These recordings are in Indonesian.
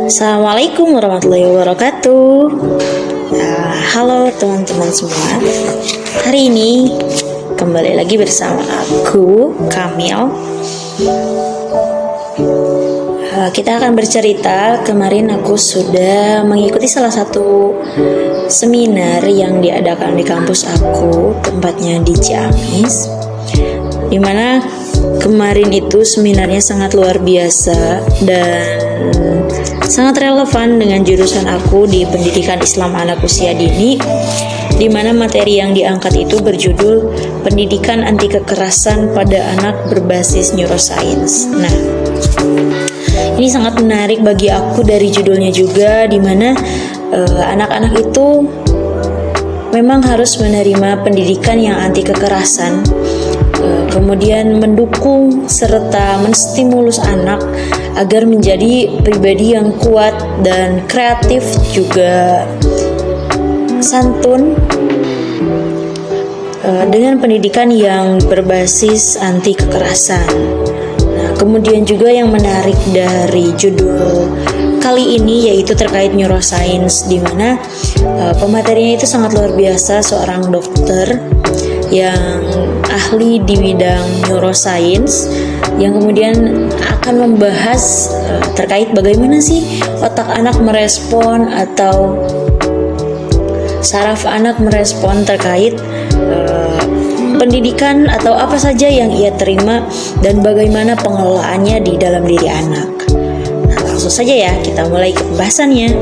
Assalamualaikum warahmatullahi wabarakatuh. Halo teman-teman semua. Hari ini kembali lagi bersama aku, Kamil. Kita akan bercerita. Kemarin aku sudah mengikuti salah satu seminar yang diadakan di kampus aku, tempatnya di Ciamis, dimana kemarin itu seminarnya sangat luar biasa dan sangat relevan dengan jurusan aku di Pendidikan Islam Anak Usia Dini, di mana materi yang diangkat itu berjudul Pendidikan Anti Kekerasan pada Anak Berbasis Neuroscience. Nah, ini sangat menarik bagi aku dari judulnya juga, di mana anak-anak itu memang harus menerima pendidikan yang anti kekerasan, kemudian mendukung serta menstimulus anak agar menjadi pribadi yang kuat dan kreatif, juga santun, dengan pendidikan yang berbasis anti kekerasan. Nah, kemudian juga yang menarik dari judul kali ini yaitu terkait neuroscience, di mana pematerinya itu sangat luar biasa. Seorang dokter yang ahli di bidang neuroscience yang kemudian akan membahas terkait bagaimana sih otak anak merespon atau saraf anak merespon terkait pendidikan atau apa saja yang ia terima dan bagaimana pengelolaannya di dalam diri anak. Nah, langsung saja ya kita mulai ke pembahasannya.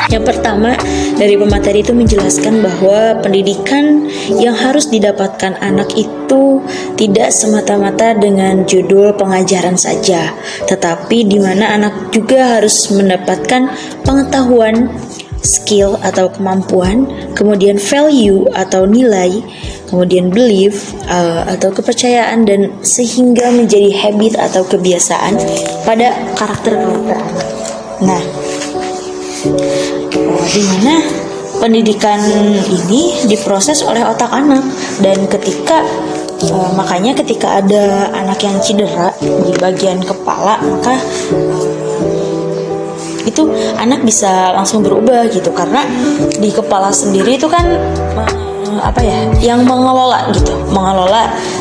Yang pertama, dari pemateri itu menjelaskan bahwa pendidikan yang harus didapatkan anak itu tidak semata-mata dengan judul pengajaran saja, tetapi di mana anak juga harus mendapatkan pengetahuan, skill atau kemampuan, kemudian value atau nilai, kemudian belief atau kepercayaan, dan sehingga menjadi habit atau kebiasaan pada karakter anak. Nah, di mana pendidikan ini diproses oleh otak anak, dan makanya ketika ada anak yang cedera di bagian kepala, maka itu anak bisa langsung berubah gitu, karena di kepala sendiri itu kan yang mengelola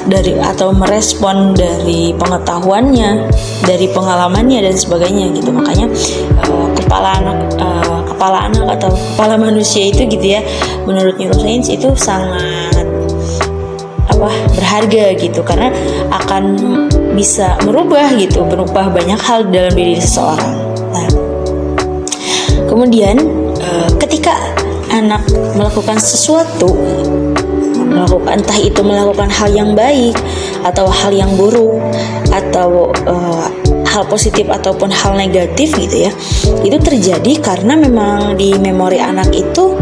dari atau merespon dari pengetahuannya, dari pengalamannya dan sebagainya gitu. Makanya kepala anak atau kepala manusia itu gitu ya, menurut neuroscience itu sangat berharga gitu, karena akan bisa merubah banyak hal dalam diri seseorang. Nah, kemudian ketika anak melakukan sesuatu, entah itu melakukan hal yang baik atau hal yang buruk, atau hal positif ataupun hal negatif gitu ya, itu terjadi karena memang di memori anak itu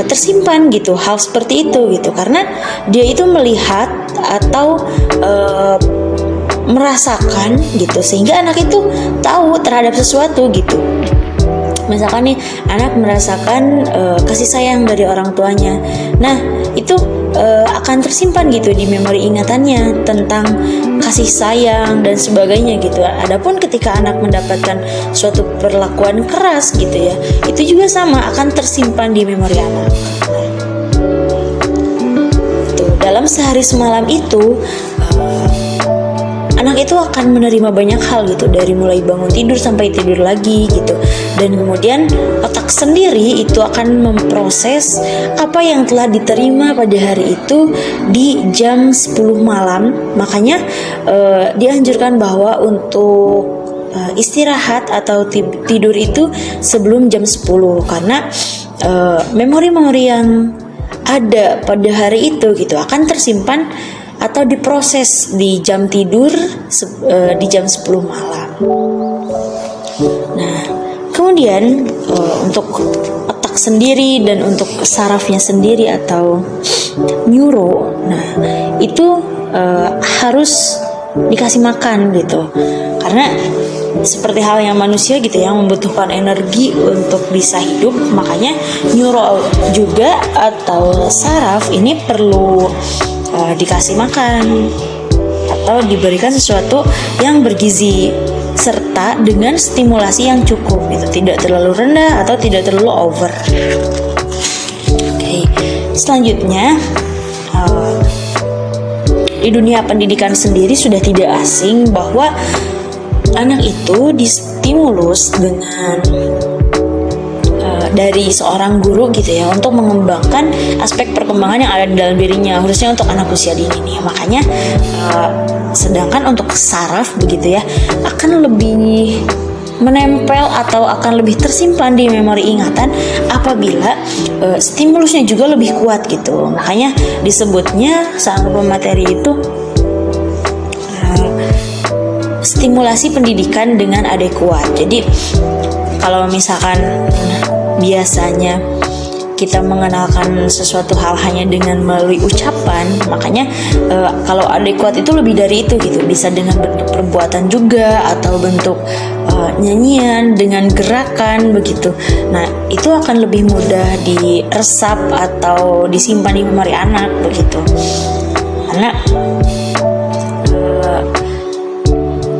tersimpan gitu hal seperti itu gitu, karena dia itu melihat atau merasakan gitu, sehingga anak itu tahu terhadap sesuatu gitu. Misalkan nih anak merasakan kasih sayang dari orang tuanya, nah itu akan tersimpan gitu di memori ingatannya tentang kasih sayang dan sebagainya gitu. Adapun ketika anak mendapatkan suatu perlakuan keras gitu ya, itu juga sama akan tersimpan di memori anak. Dalam sehari semalam itu anak itu akan menerima banyak hal gitu, dari mulai bangun tidur sampai tidur lagi gitu, dan kemudian otak sendiri itu akan memproses apa yang telah diterima pada hari itu di jam 10 malam. Makanya dianjurkan bahwa untuk istirahat atau tidur itu sebelum jam 10, karena memori-memori yang ada pada hari itu gitu akan tersimpan atau diproses di jam tidur di jam 10 malam. Nah, kemudian untuk otak sendiri dan untuk sarafnya sendiri atau neuro, nah itu harus dikasih makan gitu, karena seperti halnya manusia gitu yang membutuhkan energi untuk bisa hidup, makanya neuro juga atau saraf ini perlu dikasih makan atau diberikan sesuatu yang bergizi serta dengan stimulasi yang cukup gitu, tidak terlalu rendah atau tidak terlalu over. Oke, selanjutnya di dunia pendidikan sendiri sudah tidak asing bahwa anak itu distimulus dengan dari seorang guru gitu ya, untuk mengembangkan aspek perkembangan yang ada di dalam dirinya, khususnya untuk anak usia dini nih. Makanya sedangkan untuk saraf begitu ya, akan lebih menempel atau akan lebih tersimpan di memori ingatan apabila stimulusnya juga lebih kuat gitu. Makanya disebutnya sang pemateri itu stimulasi pendidikan dengan adekuat. Jadi kalau misalkan biasanya kita mengenalkan sesuatu hal hanya dengan melalui ucapan, makanya kalau adekuat itu lebih dari itu gitu, bisa dengan bentuk perbuatan juga atau bentuk nyanyian dengan gerakan begitu. Nah, itu akan lebih mudah diresap atau disimpan di memori anak begitu. Karena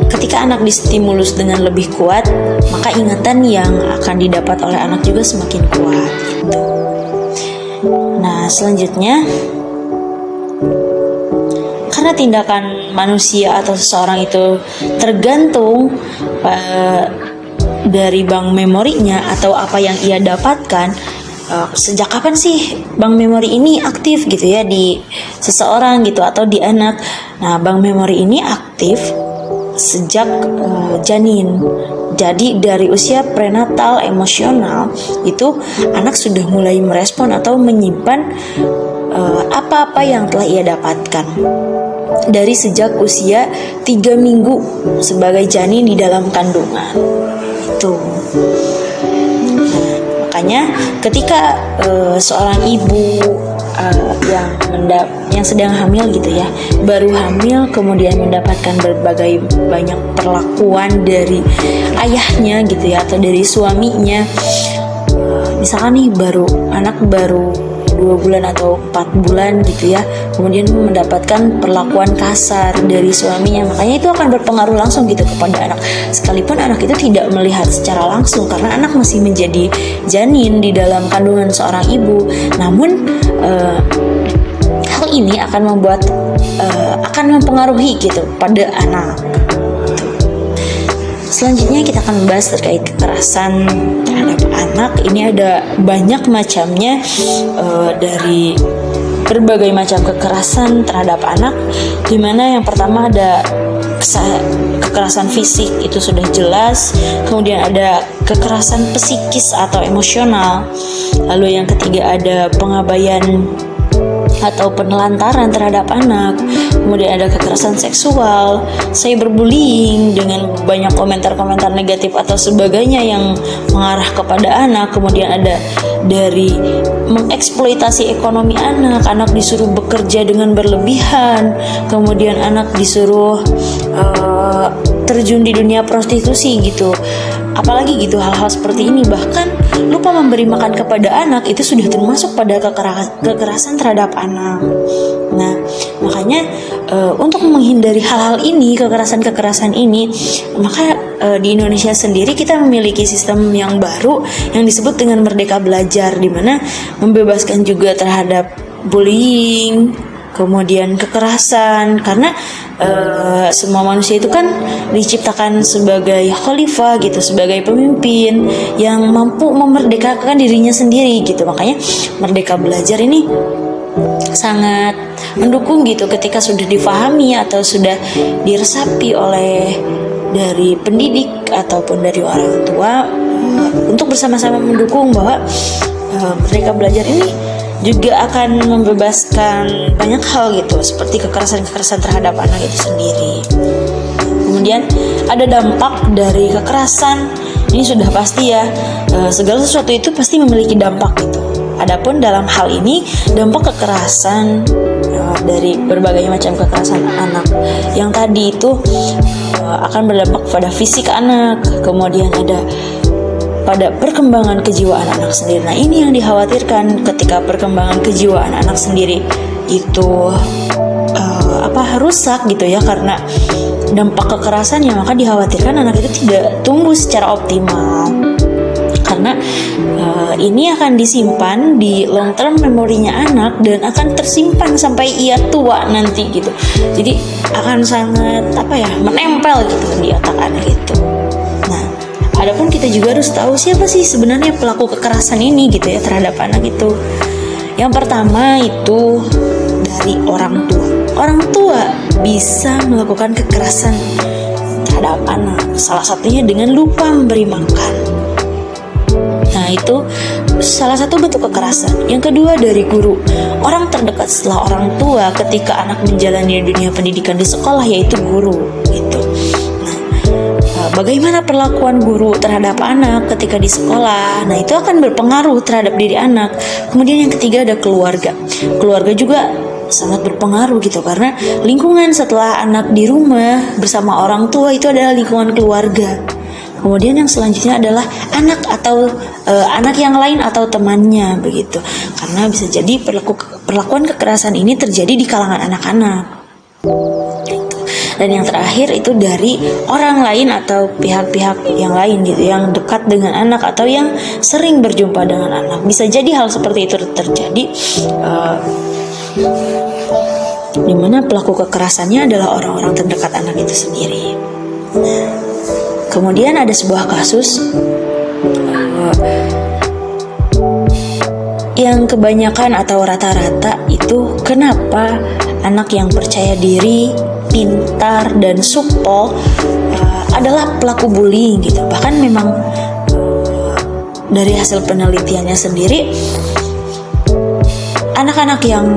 ketika anak distimulus dengan lebih kuat, maka ingatan yang akan didapat oleh anak juga semakin kuat gitu. Nah, selanjutnya, karena tindakan manusia atau seseorang itu tergantung dari bank memorinya atau apa yang ia dapatkan, sejak kapan sih bank memori ini aktif gitu ya di seseorang gitu atau di anak. Nah, bank memori ini aktif sejak janin. Jadi dari usia prenatal emosional itu anak sudah mulai merespon atau menyimpan apa-apa yang telah ia dapatkan dari sejak usia 3 minggu sebagai janin di dalam kandungan itu. Makanya ketika seorang ibu yang sedang hamil gitu ya, baru hamil kemudian mendapatkan berbagai banyak perlakuan dari ayahnya gitu ya atau dari suaminya, misalkan nih anak baru 2 bulan atau 4 bulan gitu ya, kemudian mendapatkan perlakuan kasar dari suaminya, makanya itu akan berpengaruh langsung gitu kepada anak, sekalipun anak itu tidak melihat secara langsung karena anak masih menjadi janin di dalam kandungan seorang ibu. Namun hal ini akan mempengaruhi gitu pada anak. Selanjutnya kita akan membahas terkait kekerasan terhadap anak. Ini ada banyak macamnya, dari berbagai macam kekerasan terhadap anak, dimana yang pertama ada kekerasan fisik, itu sudah jelas. Kemudian ada kekerasan psikis atau emosional. Lalu yang ketiga ada pengabaian atau penelantaran terhadap anak. Kemudian ada kekerasan seksual, cyberbullying dengan banyak komentar-komentar negatif atau sebagainya yang mengarah kepada anak. Kemudian ada dari mengeksploitasi ekonomi anak disuruh bekerja dengan berlebihan, kemudian anak disuruh terjun di dunia prostitusi gitu. Apalagi gitu hal-hal seperti ini, bahkan lupa memberi makan kepada anak itu sudah termasuk pada kekerasan terhadap anak. Nah, makanya untuk menghindari hal-hal ini, kekerasan ini, maka di Indonesia sendiri kita memiliki sistem yang baru yang disebut dengan Merdeka Belajar, di mana membebaskan juga terhadap bullying, kemudian kekerasan, karena semua manusia itu kan diciptakan sebagai khalifah gitu, sebagai pemimpin yang mampu memerdekakan dirinya sendiri gitu. Makanya Merdeka Belajar ini sangat mendukung gitu ketika sudah difahami atau sudah diresapi oleh dari pendidik ataupun dari orang tua, untuk bersama-sama mendukung bahwa Merdeka Belajar ini juga akan membebaskan banyak hal gitu, seperti kekerasan terhadap anak itu sendiri. Kemudian ada dampak dari kekerasan, ini sudah pasti ya, segala sesuatu itu pasti memiliki dampak gitu. Adapun dalam hal ini dampak kekerasan dari berbagai macam kekerasan anak yang tadi itu akan berdampak pada fisik anak, kemudian ada pada perkembangan kejiwaan anak sendiri. Nah, ini yang dikhawatirkan ketika perkembangan kejiwaan anak sendiri itu rusak gitu ya, karena dampak kekerasannya, maka dikhawatirkan anak itu tidak tumbuh secara optimal. Karena ini akan disimpan di long term memorinya anak dan akan tersimpan sampai ia tua nanti gitu. Jadi akan sangat menempel gitu di otak anak itu. Nah, adapun kita juga harus tahu siapa sih sebenarnya pelaku kekerasan ini gitu ya terhadap anak itu. Yang pertama itu dari orang tua. Orang tua bisa melakukan kekerasan terhadap anak, salah satunya dengan lupa memberi makan. Nah, itu salah satu bentuk kekerasan. Yang kedua dari guru. Orang terdekat setelah orang tua ketika anak menjalani dunia pendidikan di sekolah yaitu guru gitu. Nah, bagaimana perlakuan guru terhadap anak ketika di sekolah? Nah, itu akan berpengaruh terhadap diri anak. Kemudian yang ketiga ada keluarga. Keluarga juga sangat berpengaruh gitu, karena lingkungan setelah anak di rumah bersama orang tua itu adalah lingkungan keluarga. Kemudian yang selanjutnya adalah anak atau anak yang lain atau temannya begitu. Karena bisa jadi perlakuan kekerasan ini terjadi di kalangan anak-anak. Gitu. Dan yang terakhir itu dari orang lain atau pihak-pihak yang lain gitu, yang dekat dengan anak atau yang sering berjumpa dengan anak. Bisa jadi hal seperti itu terjadi di mana pelaku kekerasannya adalah orang-orang terdekat anak itu sendiri. Kemudian ada sebuah kasus yang kebanyakan atau rata-rata itu kenapa anak yang percaya diri, pintar dan supel adalah pelaku bullying gitu. Bahkan memang dari hasil penelitiannya sendiri, anak-anak yang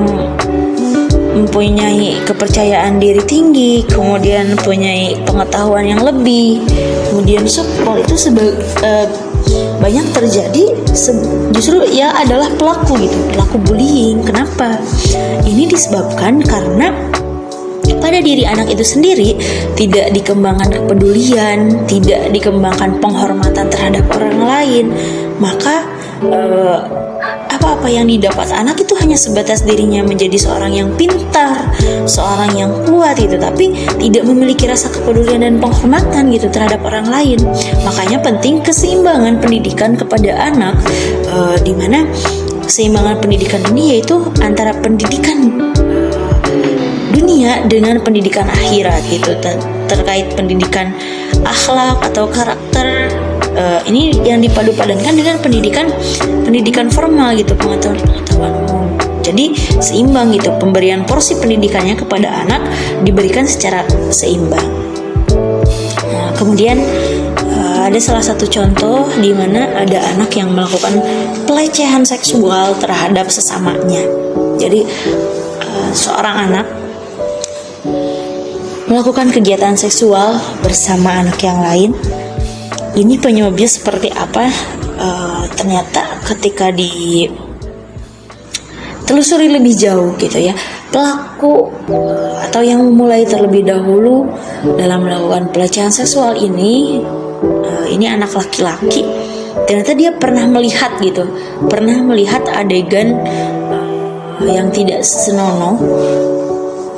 mempunyai kepercayaan diri tinggi, kemudian mempunyai pengetahuan yang lebih, kemudian supel itu banyak terjadi justru ya adalah pelaku bullying. Kenapa? Ini disebabkan karena pada diri anak itu sendiri tidak dikembangkan kepedulian, tidak dikembangkan penghormatan terhadap orang lain, maka apa-apa yang didapat anak itu hanya sebatas dirinya menjadi seorang yang pintar, seorang yang kuat gitu, tapi tidak memiliki rasa kepedulian dan penghormatan gitu terhadap orang lain. Makanya penting keseimbangan pendidikan kepada anak, di mana keseimbangan pendidikan ini yaitu antara pendidikan dunia dengan pendidikan akhirat gitu, terkait pendidikan akhlak atau karakter. Ini yang dipadu-padankan dengan pendidikan formal gitu, pengetahuan umum. Jadi seimbang gitu, pemberian porsi pendidikannya kepada anak diberikan secara seimbang. Nah, kemudian ada salah satu contoh di mana ada anak yang melakukan pelecehan seksual terhadap sesamanya. Jadi seorang anak melakukan kegiatan seksual bersama anak yang lain. Ini penyebabnya seperti apa? Ternyata ketika ditelusuri lebih jauh gitu ya, pelaku atau yang memulai terlebih dahulu dalam melakukan pelecehan seksual ini anak laki-laki. Ternyata dia pernah melihat adegan yang tidak senonoh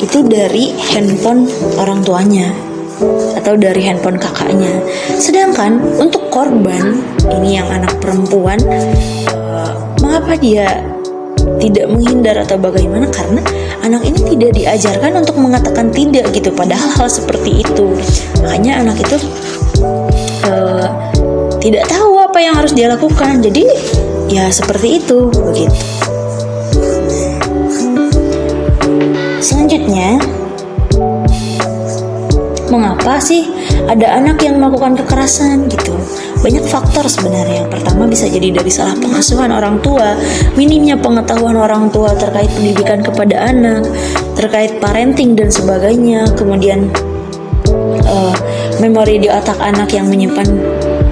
itu dari handphone orang tuanya atau dari handphone kakaknya. Sedangkan untuk korban ini yang anak perempuan, mengapa dia tidak menghindar atau bagaimana? Karena anak ini tidak diajarkan untuk mengatakan tidak gitu pada hal seperti itu. Makanya anak itu tidak tahu apa yang harus dia lakukan. Jadi ya seperti itu begitu. Selanjutnya, mengapa sih ada anak yang melakukan kekerasan gitu? Banyak faktor sebenarnya. Yang pertama bisa jadi dari salah pengasuhan orang tua, minimnya pengetahuan orang tua terkait pendidikan kepada anak, terkait parenting dan sebagainya. Kemudian memori di otak anak yang menyimpan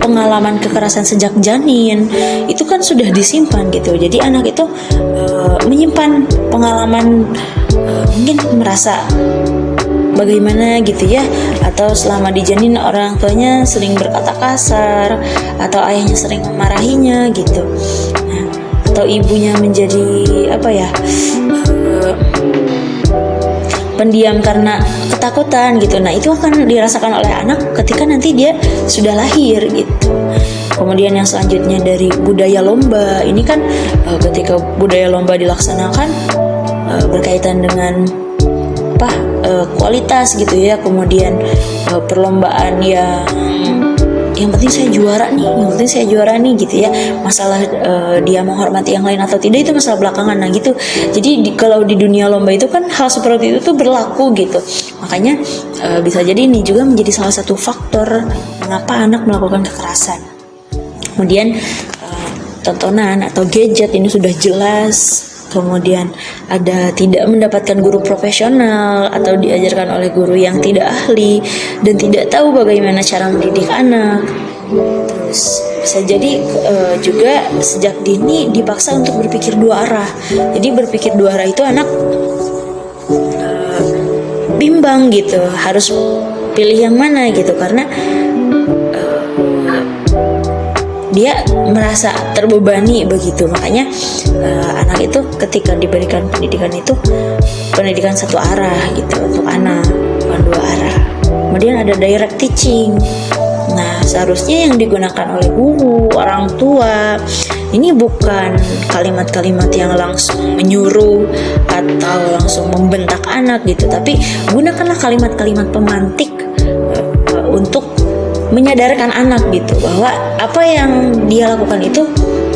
pengalaman kekerasan sejak janin itu kan sudah disimpan gitu. Jadi anak itu menyimpan pengalaman, mungkin merasa bagaimana gitu ya, atau selama di janin orang tuanya sering berkata kasar atau ayahnya sering memarahinya gitu. Nah, atau ibunya menjadi pendiam karena ketakutan gitu. Nah, itu akan dirasakan oleh anak ketika nanti dia sudah lahir gitu. Kemudian yang selanjutnya dari budaya lomba. Ini kan ketika budaya lomba dilaksanakan berkaitan dengan kualitas gitu ya. Kemudian perlombaan yang penting saya juara nih gitu ya. Masalah dia menghormati yang lain atau tidak itu masalah belakangan. Nah gitu. Jadi kalau di dunia lomba itu kan hal seperti itu tuh berlaku gitu. Makanya bisa jadi ini juga menjadi salah satu faktor mengapa anak melakukan kekerasan. Kemudian tontonan atau gadget ini sudah jelas. Kemudian ada tidak mendapatkan guru profesional atau diajarkan oleh guru yang tidak ahli dan tidak tahu bagaimana cara mendidik anak. Terus bisa jadi juga sejak dini dipaksa untuk berpikir dua arah. Jadi berpikir dua arah itu anak bimbang gitu, harus pilih yang mana gitu karena dia merasa terbebani begitu. Makanya anak itu ketika diberikan pendidikan satu arah gitu untuk anak, bukan dua arah. Kemudian ada direct teaching. Nah, seharusnya yang digunakan oleh guru, orang tua ini bukan kalimat-kalimat yang langsung menyuruh atau langsung membentak anak gitu, tapi gunakanlah kalimat-kalimat pemantik untuk menyadarkan anak gitu bahwa apa yang dia lakukan itu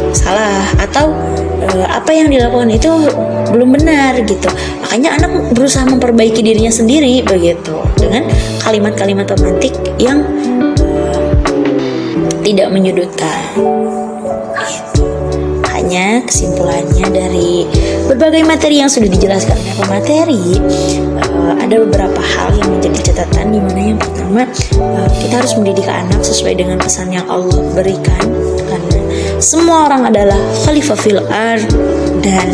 salah atau apa yang dilakukan itu belum benar gitu. Makanya anak berusaha memperbaiki dirinya sendiri begitu dengan kalimat-kalimat pemantik yang tidak menyudutkan gitu. Hanya kesimpulannya dari berbagai materi yang sudah dijelaskan oleh pemateri, ada beberapa hal yang menjadi catatan, di mana yang pertama kita harus mendidik anak sesuai dengan pesan yang Allah berikan, karena semua orang adalah khalifah fil ard dan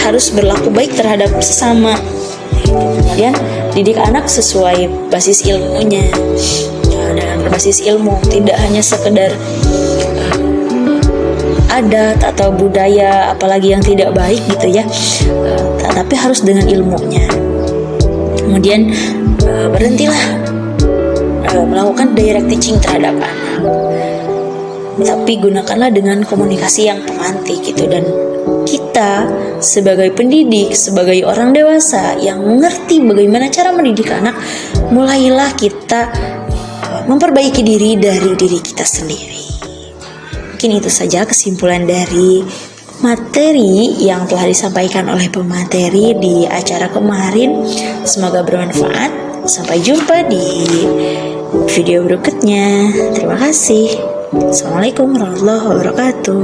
harus berlaku baik terhadap sesama. Kemudian didik anak sesuai basis ilmunya, dengan berbasis ilmu, tidak hanya sekedar adat atau budaya apalagi yang tidak baik gitu ya, tapi harus dengan ilmunya. Kemudian berhentilah melakukan direct teaching terhadap anak, tapi gunakanlah dengan komunikasi yang pemantik gitu. Dan kita sebagai pendidik, sebagai orang dewasa yang mengerti bagaimana cara mendidik anak, mulailah kita memperbaiki diri dari diri kita sendiri. Mungkin itu saja kesimpulan dari materi yang telah disampaikan oleh pemateri di acara kemarin. Semoga bermanfaat. Sampai jumpa di video berikutnya. Terima kasih. Assalamualaikum warahmatullahi wabarakatuh.